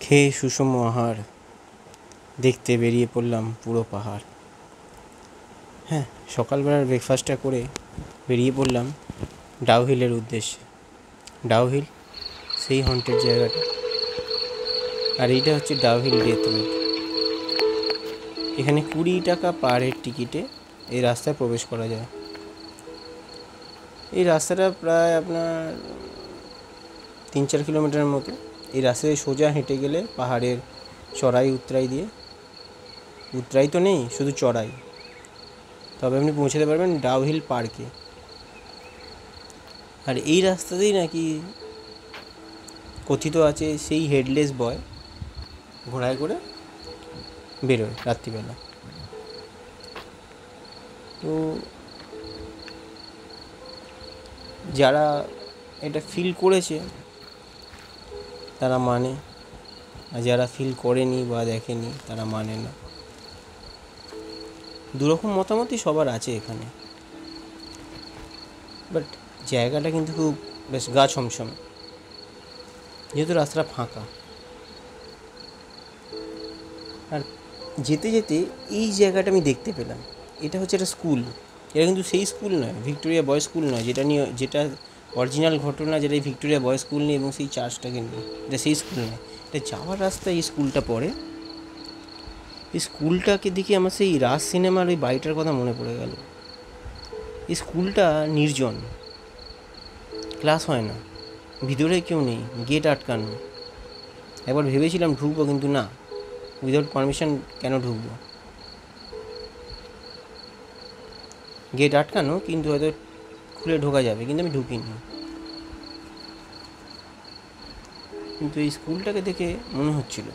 খেয়ে সুষম আহার দেখতে বেরিয়ে পড়লাম পুরো পাহাড়। হ্যাঁ, সকালবেলার ব্রেকফাস্টটা করে বেরিয়ে পড়লাম ডাউহিলের উদ্দেশ্যে। ডাউহিল সেই হন্টেড জায়গাটা, আর এইটা হচ্ছে ডাউহিল ডেথ রোড। এখানে 20 টাকা পার হেড টিকিটে এই রাস্তায় প্রবেশ করা যায়। এই রাস্তাটা প্রায় আপনার 3-4 কিলোমিটারের মতো। এই রাস্তায় সোজা হেঁটে গেলে পাহাড়ের চড়াই উতরাই দিয়ে, উতরাই তো নেই, শুধু চড়াই, তবে আপনি পৌঁছাতে পারবেন ডাউহিল পার্কে। আর এই রাস্তাতেই নাকি কথিত আছে সেই হেডলেস বয় ঘোড়ায় করে বেরোয় রাত্রিবেলা। তো যারা এটা ফিল করেছে তারা মানে, আর যারা ফিল করেনি বা দেখেনি তারা মানে না। দুরকম মতামতই সবার আছে এখানে। বাট জায়গাটা কিন্তু খুব বেশ গা ছমছম, যেহেতু রাস্তাটা ফাঁকা। আর যেতে যেতে এই জায়গাটা আমি দেখতে পেলাম, এটা হচ্ছে একটা স্কুল। এটা কিন্তু সেই স্কুল নয়, ভিক্টোরিয়া বয়েজ স্কুল নয়, যেটা অরিজিনাল ঘটনা, যেটা এই ভিক্টোরিয়া বয়েজ স্কুল নিয়ে এবং সেই চার্চটাকে নিয়ে। এটা সেই স্কুল নয়। এটা যাওয়ার রাস্তায় এই স্কুলটা পড়ে। এই স্কুলটাকে দেখে আমার সেই রাজ সিনেমার ওই বাড়িটার কথা মনে পড়ে গেল। এই স্কুলটা নির্জন, ক্লাস হয় না, ভিতরে কেউ নেই, গেট আটকানো। একবার ভেবেছিলাম ঢুকবো, কিন্তু না, উইদাউট পারমিশন কেন ঢুকবো। গেট আটকানো, কিন্তু হয়তো খুলে ঢোকা যাবে, কিন্তু আমি ঢুকিনি। কিন্তু এই স্কুলটাকে দেখে মনে হচ্ছিল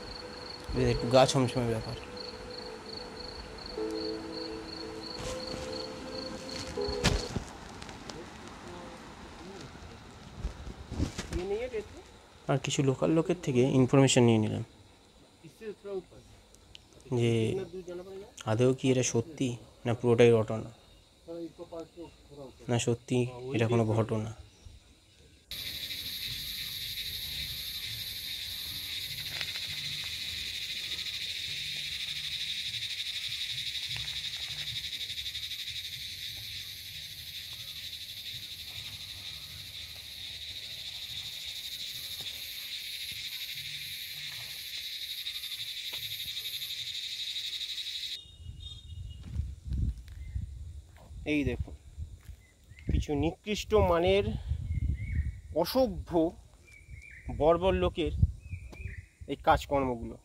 একটু গা ছমছমে ব্যাপার। আর কিছু লোকাল লোকের থেকে ইনফরমেশান নিয়ে নিলাম যে আদৌ কি এটা সত্যি, না পুরোটাই ঘটনা, না সত্যি এটা কোনো ঘটনা। এই দেখুন, কিছু নিকৃষ্ট মানের অসভ্য বর্বর লোকের এই কাজকর্মগুলো।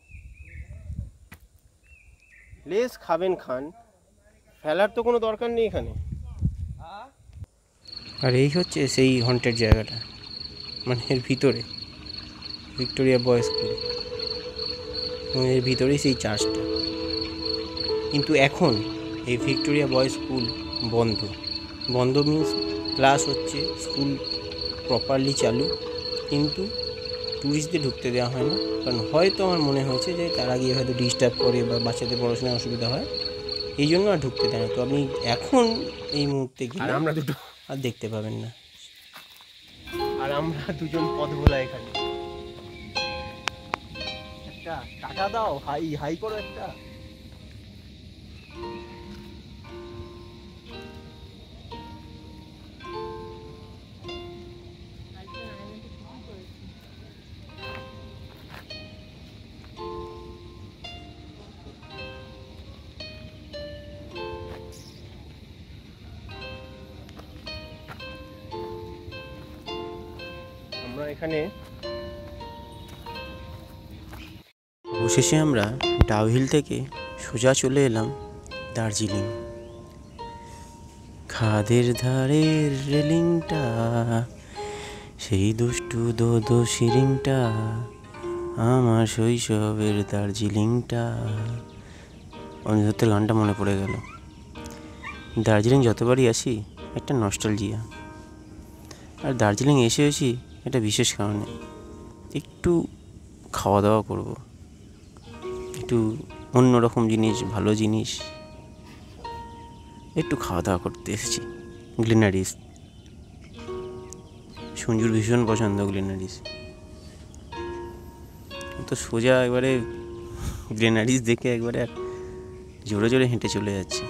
লেস খাবেন খান, ফেলার তো কোনো দরকার নেই এখানে। আর এই হচ্ছে সেই হন্টেড জায়গাটা, মানে এর ভিতরে ভিক্টোরিয়া বয়েজ স্কুল, এবং এর ভিতরেই সেই চার্চটা। কিন্তু এখন এই ভিক্টোরিয়া বয়েজ স্কুল বন্ধ। বন্ধ মিন্স ক্লাস হচ্ছে, স্কুল প্রপারলি চালু, কিন্তু ট্যুরিস্টদের ঢুকতে দেওয়া হয় না। কারণ হয়তো আমার মনে হয়েছে যে তারা গিয়ে হয়তো ডিস্টার্ব করে বা বাচ্চাদের পড়াশোনায় অসুবিধা হয়, এই জন্য আর ঢুকতে দেয় না। তো আপনি এখন এই মুহূর্তে গেলে আমরা দুটো আর দেখতে পাবেন না। আর আমরা দুজন পথ ভোলা এখানে। একটা টাটা দাও, হাই হাই করো একটা। আমরা এখানে অবশেষে আমরা ডাউহিল থেকে সোজা চলে এলাম দার্জিলিং। খাদের ধারের রেলিংটা, সেই দুষ্টু দোদো শিরিংটা, আমার শৈশবের দার্জিলিংটা। অনিরুদ্ধের গানটা মনে পড়ে গেল। দার্জিলিং যতবারই আসি একটা নস্টালজিয়া। আর দার্জিলিং এসেছি একটা বিশেষ কারণে, একটু খাওয়া দাওয়া করব, একটু অন্যরকম জিনিস, ভালো জিনিস, একটু খাওয়া দাওয়া করতে এসেছি গ্লেনারিস। সঞ্জুর ভীষণ পছন্দ গ্লেনারিস। তো সোজা একবারে গ্লেনারিস দেখে একবারে জোরে জোরে হেঁটে চলে যাচ্ছে।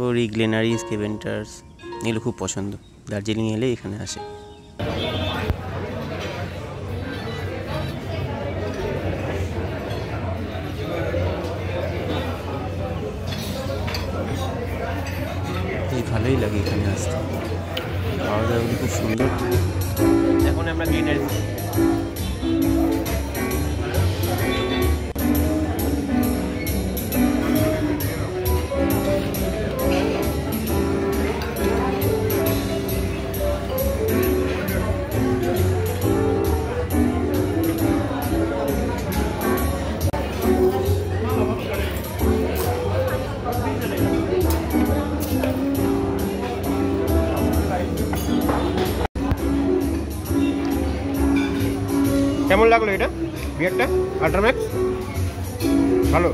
ওর এই গ্লেনারিস, কেভেন্টার্স এগুলো খুব পছন্দ, দার্জিলিং এলে এখানে আসে। ভালোই লাগে এখানে আসতে, খাওয়া দাওয়াগুলো খুব সুন্দর। এখন আমরা গ্লেনারিস কেমন লাগলো এটা বিয়ারটা? আল্ট্রাম্যাক্স ভালো,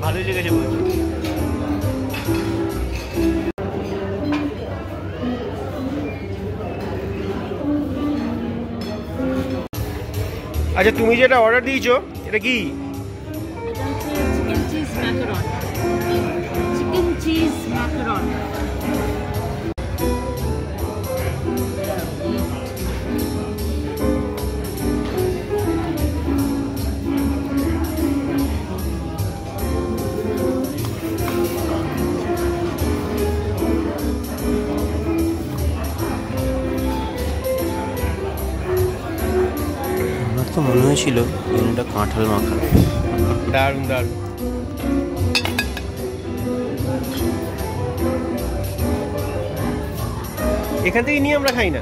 ভালোই লেগেছে বলছি। আচ্ছা, তুমি যেটা অর্ডার দিয়েছো এটা কি? Chicken cheese macaron. Chicken cheese macaron. তো মনে হয়েছিল এটা কাঁঠাল মাখা, দারুণ দারুণ। এখান থেকে নিয়ে আমরা খাই না।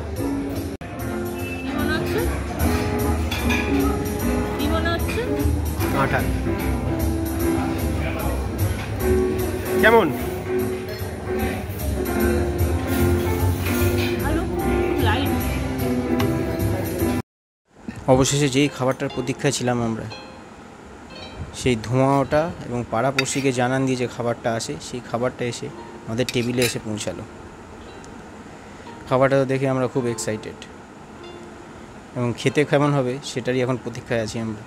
কাঁঠাল কেমন? অবশেষে যেই খাবারটার প্রতীক্ষায় ছিলাম আমরা, সেই ধোঁয়াটা এবং পাড়াপড়শিকে জানান দিয়ে যে খাবারটা আসে, সেই খাবারটা এসে আমাদের টেবিলে এসে পৌঁছালো। খাবারটা দেখে আমরা খুব এক্সাইটেড এবং খেতে কেমন হবে সেটারই এখন প্রতীক্ষায় আছি আমরা।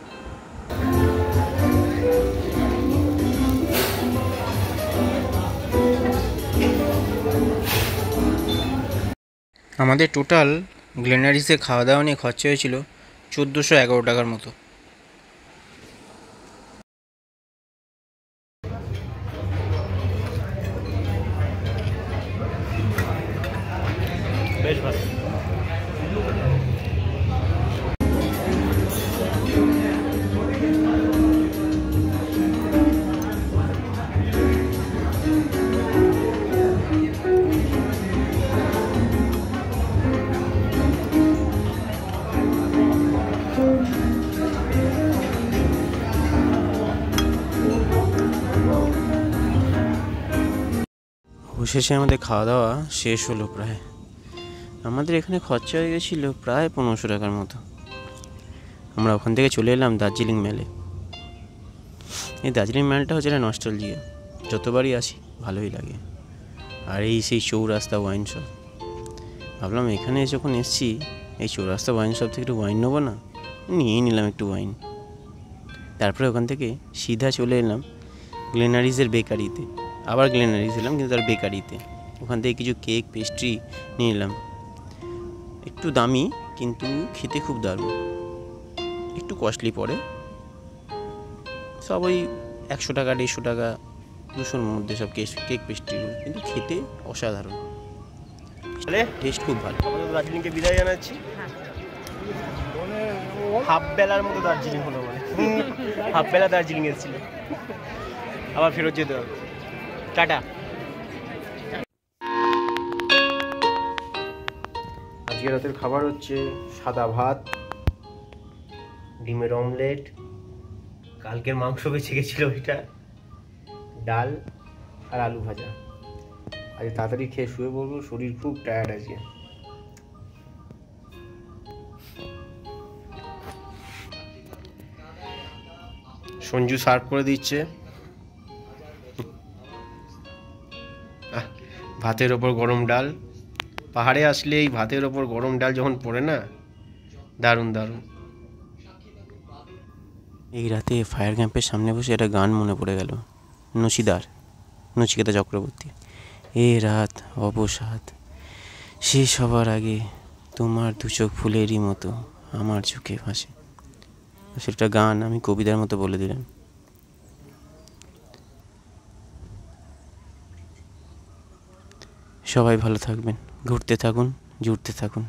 আমাদের টোটাল গ্লেনারিসে খাওয়া দাওয়া নিয়ে খরচা হয়েছিল 1411 টাকার মতো। বেশ ভালো। অবশেষে আমাদের খাওয়া দাওয়া শেষ হলো প্রায়। আমাদের এখানে খরচা হয়ে গেছিলো প্রায় 1500 টাকার মতো। আমরা ওখান থেকে চলে এলাম দার্জিলিং মেলে। এই দার্জিলিং মেলটা হচ্ছে একটা নস্টালজিয়া, যতবারই আসি ভালোই লাগে। আর এই সেই চৌরাস্তা ওয়াইন শপ, ভাবলাম এখানে যখন এসছি এই চৌরাস্তা ওয়াইন শপ থেকে একটু ওয়াইন নেবো না, নিয়েই নিলাম একটু ওয়াইন। তারপরে ওখান থেকে সিধা চলে এলাম গ্লেনারিসের বেকারিতে। আবার গ্লেনারিস এলাম কিন্তু তার বেকারিতে। ওখান থেকে কিছু কেক পেস্ট্রি নিয়ে নিলাম, একটু দামি কিন্তু খেতে খুব দারুণ। একটু কস্টলি পড়ে, সব ওই 100 টাকা 150 টাকা 200-র মধ্যে সব কেক পেস্ট্রিগুলো, কিন্তু খেতে অসাধারণ, টেস্ট খুব ভালো। দার্জিলিংকে বিদায় জানাচ্ছি। হাফ বেলার মতো দার্জিলিং হলো, মানে হাফ বেলা দার্জিলিং এসেছিল, আবার ফেরত যেতে হবে। টাটা। আজকে রাতের খাবার হচ্ছে সাদা ভাত, ডিমের অমলেট, কালকের মাংস বেঁচে গেছিলো ওইটা, ডাল আর আলু ভাজা। আজ তাড়াতাড়ি খেয়ে শুয়ে পড়বো, শরীর খুব টায়ার্ড আছে। সঞ্জু সার্ভ করে দিচ্ছে ভাতের ওপর গরম ডাল, পাহাড়ে আসলে এই ভাতের ওপর গরম ডাল যখন পড়ে না, দারুণ দারুণ। এই রাতে ফায়ার ক্যাম্পের সামনে বসে একটা গান মনে পড়ে গেল, নচিকেতা চক্রবর্তী। এ রাত অবসাদ শেষ হবার আগে তোমার দু চোখ ফুলেরই মতো আমার চোখে ভাসে। সেটা গান আমি কবিতার মতো বলে দিলাম। সবাই ভালো থাকবেন, ঘুরতে থাকুন, জুড়তে থাকুন।